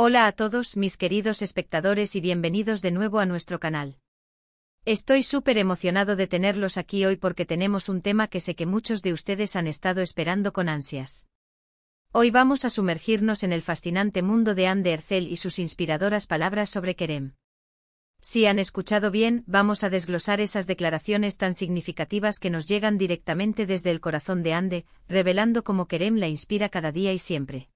Hola a todos mis queridos espectadores y bienvenidos de nuevo a nuestro canal. Estoy súper emocionado de tenerlos aquí hoy porque tenemos un tema que sé que muchos de ustedes han estado esperando con ansias. Hoy vamos a sumergirnos en el fascinante mundo de Anne Ercel y sus inspiradoras palabras sobre Kerem. Si han escuchado bien, vamos a desglosar esas declaraciones tan significativas que nos llegan directamente desde el corazón de Anne, revelando cómo Kerem la inspira cada día y siempre.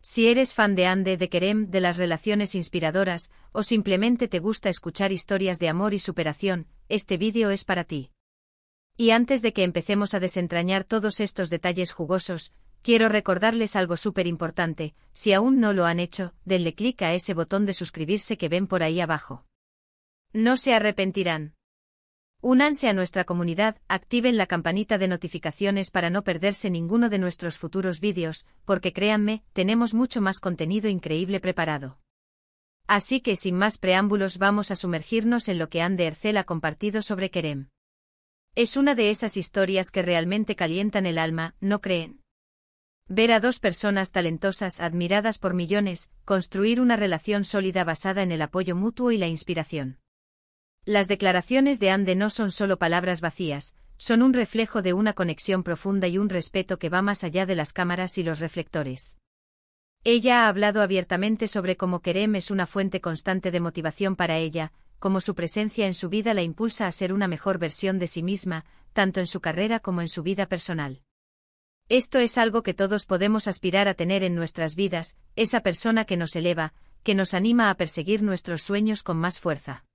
Si eres fan de Anne, de Kerem, de las relaciones inspiradoras, o simplemente te gusta escuchar historias de amor y superación, este vídeo es para ti. Y antes de que empecemos a desentrañar todos estos detalles jugosos, quiero recordarles algo súper importante: si aún no lo han hecho, denle clic a ese botón de suscribirse que ven por ahí abajo. No se arrepentirán. Únanse a nuestra comunidad, activen la campanita de notificaciones para no perderse ninguno de nuestros futuros vídeos, porque créanme, tenemos mucho más contenido increíble preparado. Así que sin más preámbulos vamos a sumergirnos en lo que Anne Ercel ha compartido sobre Kerem. Es una de esas historias que realmente calientan el alma, ¿no creen? Ver a dos personas talentosas, admiradas por millones, construir una relación sólida basada en el apoyo mutuo y la inspiración. Las declaraciones de Anne no son solo palabras vacías, son un reflejo de una conexión profunda y un respeto que va más allá de las cámaras y los reflectores. Ella ha hablado abiertamente sobre cómo Kerem es una fuente constante de motivación para ella, cómo su presencia en su vida la impulsa a ser una mejor versión de sí misma, tanto en su carrera como en su vida personal. Esto es algo que todos podemos aspirar a tener en nuestras vidas, esa persona que nos eleva, que nos anima a perseguir nuestros sueños con más fuerza.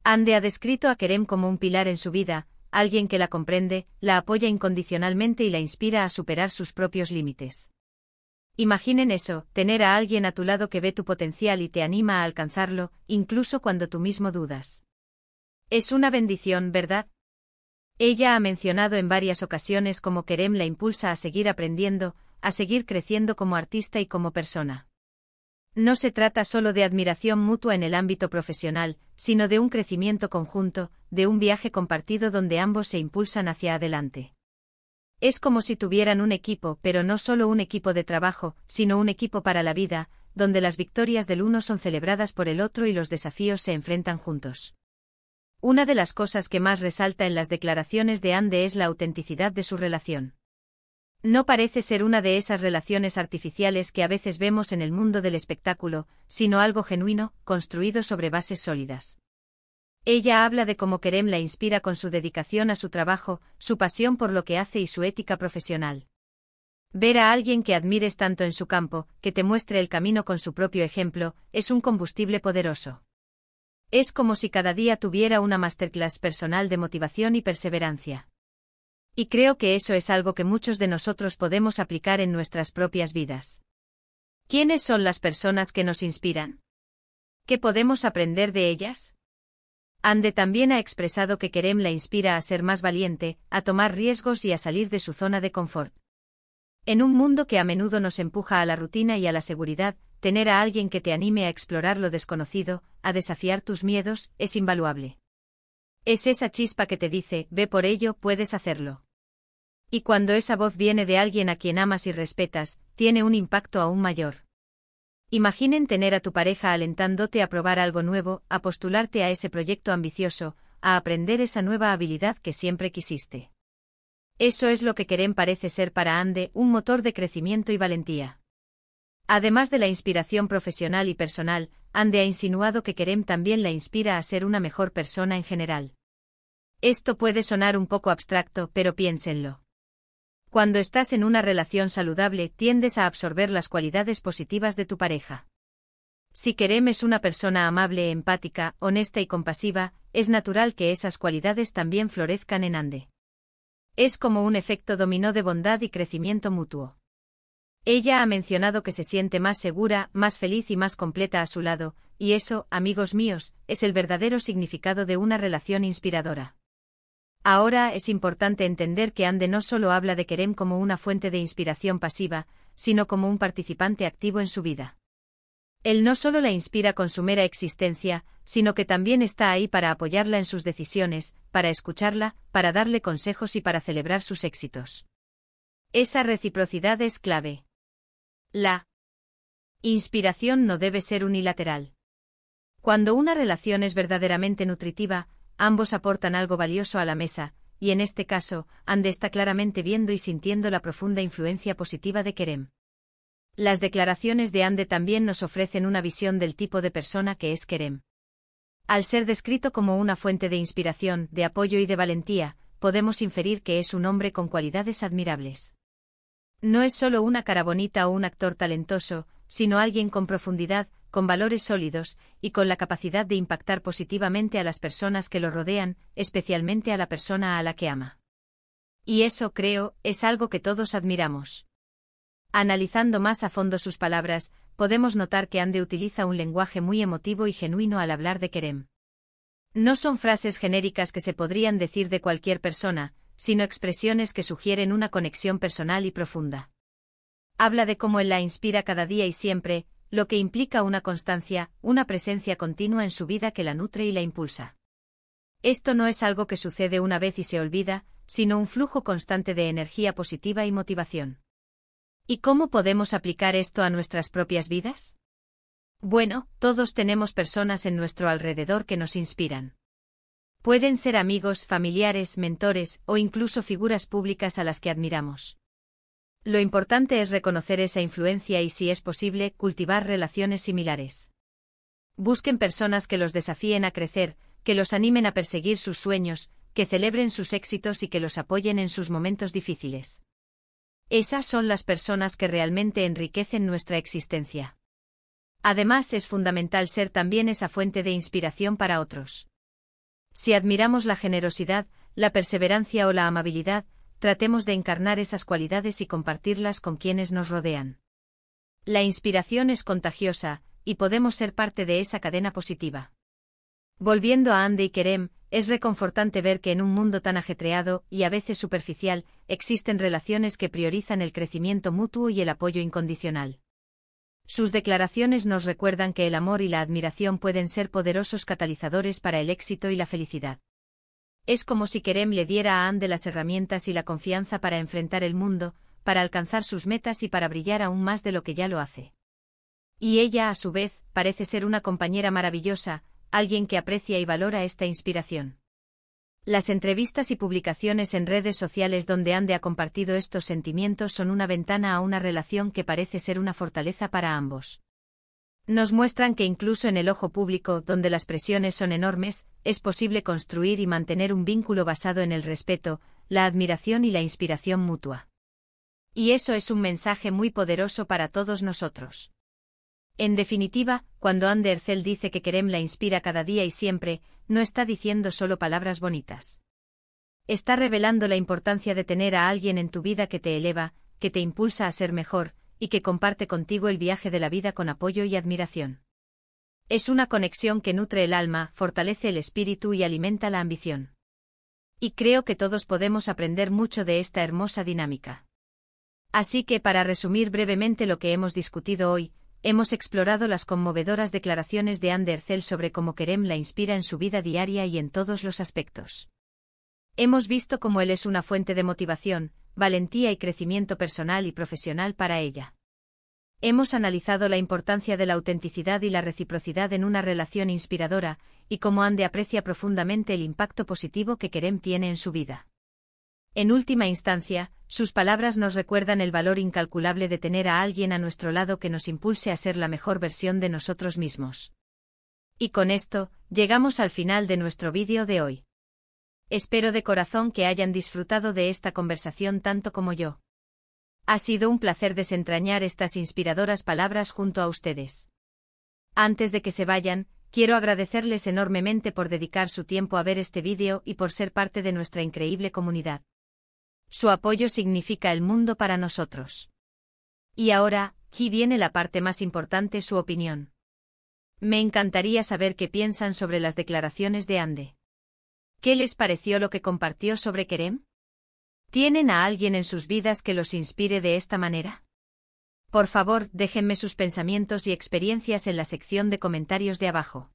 Anne ha descrito a Kerem como un pilar en su vida, alguien que la comprende, la apoya incondicionalmente y la inspira a superar sus propios límites. Imaginen eso, tener a alguien a tu lado que ve tu potencial y te anima a alcanzarlo, incluso cuando tú mismo dudas. Es una bendición, ¿verdad? Ella ha mencionado en varias ocasiones cómo Kerem la impulsa a seguir aprendiendo, a seguir creciendo como artista y como persona. No se trata solo de admiración mutua en el ámbito profesional, sino de un crecimiento conjunto, de un viaje compartido donde ambos se impulsan hacia adelante. Es como si tuvieran un equipo, pero no solo un equipo de trabajo, sino un equipo para la vida, donde las victorias del uno son celebradas por el otro y los desafíos se enfrentan juntos. Una de las cosas que más resalta en las declaraciones de Anne es la autenticidad de su relación. No parece ser una de esas relaciones artificiales que a veces vemos en el mundo del espectáculo, sino algo genuino, construido sobre bases sólidas. Ella habla de cómo Kerem la inspira con su dedicación a su trabajo, su pasión por lo que hace y su ética profesional. Ver a alguien que admires tanto en su campo, que te muestre el camino con su propio ejemplo, es un combustible poderoso. Es como si cada día tuviera una masterclass personal de motivación y perseverancia. Y creo que eso es algo que muchos de nosotros podemos aplicar en nuestras propias vidas. ¿Quiénes son las personas que nos inspiran? ¿Qué podemos aprender de ellas? Anne también ha expresado que Kerem la inspira a ser más valiente, a tomar riesgos y a salir de su zona de confort. En un mundo que a menudo nos empuja a la rutina y a la seguridad, tener a alguien que te anime a explorar lo desconocido, a desafiar tus miedos, es invaluable. Es esa chispa que te dice, ve por ello, puedes hacerlo. Y cuando esa voz viene de alguien a quien amas y respetas, tiene un impacto aún mayor. Imaginen tener a tu pareja alentándote a probar algo nuevo, a postularte a ese proyecto ambicioso, a aprender esa nueva habilidad que siempre quisiste. Eso es lo que Kerem parece ser para Anne, un motor de crecimiento y valentía. Además de la inspiración profesional y personal, Anne ha insinuado que Kerem también la inspira a ser una mejor persona en general. Esto puede sonar un poco abstracto, pero piénsenlo. Cuando estás en una relación saludable, tiendes a absorber las cualidades positivas de tu pareja. Si Kerem es una persona amable, empática, honesta y compasiva, es natural que esas cualidades también florezcan en Anne. Es como un efecto dominó de bondad y crecimiento mutuo. Ella ha mencionado que se siente más segura, más feliz y más completa a su lado, y eso, amigos míos, es el verdadero significado de una relación inspiradora. Ahora es importante entender que Anne no solo habla de Kerem como una fuente de inspiración pasiva, sino como un participante activo en su vida. Él no solo la inspira con su mera existencia, sino que también está ahí para apoyarla en sus decisiones, para escucharla, para darle consejos y para celebrar sus éxitos. Esa reciprocidad es clave. La Inspiración no debe ser unilateral. Cuando una relación es verdaderamente nutritiva, ambos aportan algo valioso a la mesa, y en este caso, Ande está claramente viendo y sintiendo la profunda influencia positiva de Kerem. Las declaraciones de Ande también nos ofrecen una visión del tipo de persona que es Kerem. Al ser descrito como una fuente de inspiración, de apoyo y de valentía, podemos inferir que es un hombre con cualidades admirables. No es solo una cara bonita o un actor talentoso, sino alguien con profundidad, con valores sólidos, y con la capacidad de impactar positivamente a las personas que lo rodean, especialmente a la persona a la que ama. Y eso, creo, es algo que todos admiramos. Analizando más a fondo sus palabras, podemos notar que Ande utiliza un lenguaje muy emotivo y genuino al hablar de Kerem. No son frases genéricas que se podrían decir de cualquier persona, sino expresiones que sugieren una conexión personal y profunda. Habla de cómo él la inspira cada día y siempre, lo que implica una constancia, una presencia continua en su vida que la nutre y la impulsa. Esto no es algo que sucede una vez y se olvida, sino un flujo constante de energía positiva y motivación. ¿Y cómo podemos aplicar esto a nuestras propias vidas? Bueno, todos tenemos personas en nuestro alrededor que nos inspiran. Pueden ser amigos, familiares, mentores o incluso figuras públicas a las que admiramos. Lo importante es reconocer esa influencia y, si es posible, cultivar relaciones similares. Busquen personas que los desafíen a crecer, que los animen a perseguir sus sueños, que celebren sus éxitos y que los apoyen en sus momentos difíciles. Esas son las personas que realmente enriquecen nuestra existencia. Además, es fundamental ser también esa fuente de inspiración para otros. Si admiramos la generosidad, la perseverancia o la amabilidad, tratemos de encarnar esas cualidades y compartirlas con quienes nos rodean. La inspiración es contagiosa, y podemos ser parte de esa cadena positiva. Volviendo a Ande y Kerem, es reconfortante ver que en un mundo tan ajetreado, y a veces superficial, existen relaciones que priorizan el crecimiento mutuo y el apoyo incondicional. Sus declaraciones nos recuerdan que el amor y la admiración pueden ser poderosos catalizadores para el éxito y la felicidad. Es como si Kerem le diera a Ande las herramientas y la confianza para enfrentar el mundo, para alcanzar sus metas y para brillar aún más de lo que ya lo hace. Y ella, a su vez, parece ser una compañera maravillosa, alguien que aprecia y valora esta inspiración. Las entrevistas y publicaciones en redes sociales donde Ande ha compartido estos sentimientos son una ventana a una relación que parece ser una fortaleza para ambos. Nos muestran que incluso en el ojo público, donde las presiones son enormes, es posible construir y mantener un vínculo basado en el respeto, la admiración y la inspiración mutua. Y eso es un mensaje muy poderoso para todos nosotros. En definitiva, cuando Ande Erçel dice que Kerem la inspira cada día y siempre, no está diciendo solo palabras bonitas. Está revelando la importancia de tener a alguien en tu vida que te eleva, que te impulsa a ser mejor, y que comparte contigo el viaje de la vida con apoyo y admiración. Es una conexión que nutre el alma, fortalece el espíritu y alimenta la ambición. Y creo que todos podemos aprender mucho de esta hermosa dinámica. Así que, para resumir brevemente lo que hemos discutido hoy, hemos explorado las conmovedoras declaraciones de Ande Erçel sobre cómo Kerem la inspira en su vida diaria y en todos los aspectos. Hemos visto cómo él es una fuente de motivación, valentía y crecimiento personal y profesional para ella. Hemos analizado la importancia de la autenticidad y la reciprocidad en una relación inspiradora, y cómo Ande aprecia profundamente el impacto positivo que Kerem tiene en su vida. En última instancia, sus palabras nos recuerdan el valor incalculable de tener a alguien a nuestro lado que nos impulse a ser la mejor versión de nosotros mismos. Y con esto, llegamos al final de nuestro vídeo de hoy. Espero de corazón que hayan disfrutado de esta conversación tanto como yo. Ha sido un placer desentrañar estas inspiradoras palabras junto a ustedes. Antes de que se vayan, quiero agradecerles enormemente por dedicar su tiempo a ver este vídeo y por ser parte de nuestra increíble comunidad. Su apoyo significa el mundo para nosotros. Y ahora, aquí viene la parte más importante: su opinión. Me encantaría saber qué piensan sobre las declaraciones de Ande. ¿Qué les pareció lo que compartió sobre Kerem? ¿Tienen a alguien en sus vidas que los inspire de esta manera? Por favor, déjenme sus pensamientos y experiencias en la sección de comentarios de abajo.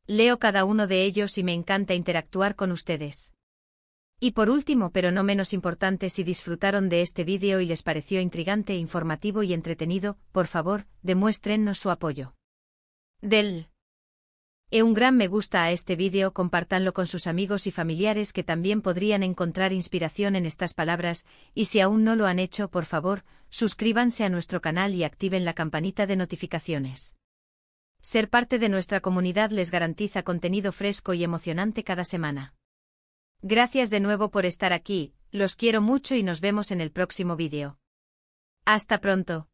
Leo cada uno de ellos y me encanta interactuar con ustedes. Y por último, pero no menos importante, si disfrutaron de este vídeo y les pareció intrigante, informativo y entretenido, por favor, demuéstrennos su apoyo. Denle un gran me gusta a este vídeo, compártanlo con sus amigos y familiares que también podrían encontrar inspiración en estas palabras, y si aún no lo han hecho, por favor, suscríbanse a nuestro canal y activen la campanita de notificaciones. Ser parte de nuestra comunidad les garantiza contenido fresco y emocionante cada semana. Gracias de nuevo por estar aquí, los quiero mucho y nos vemos en el próximo vídeo. Hasta pronto.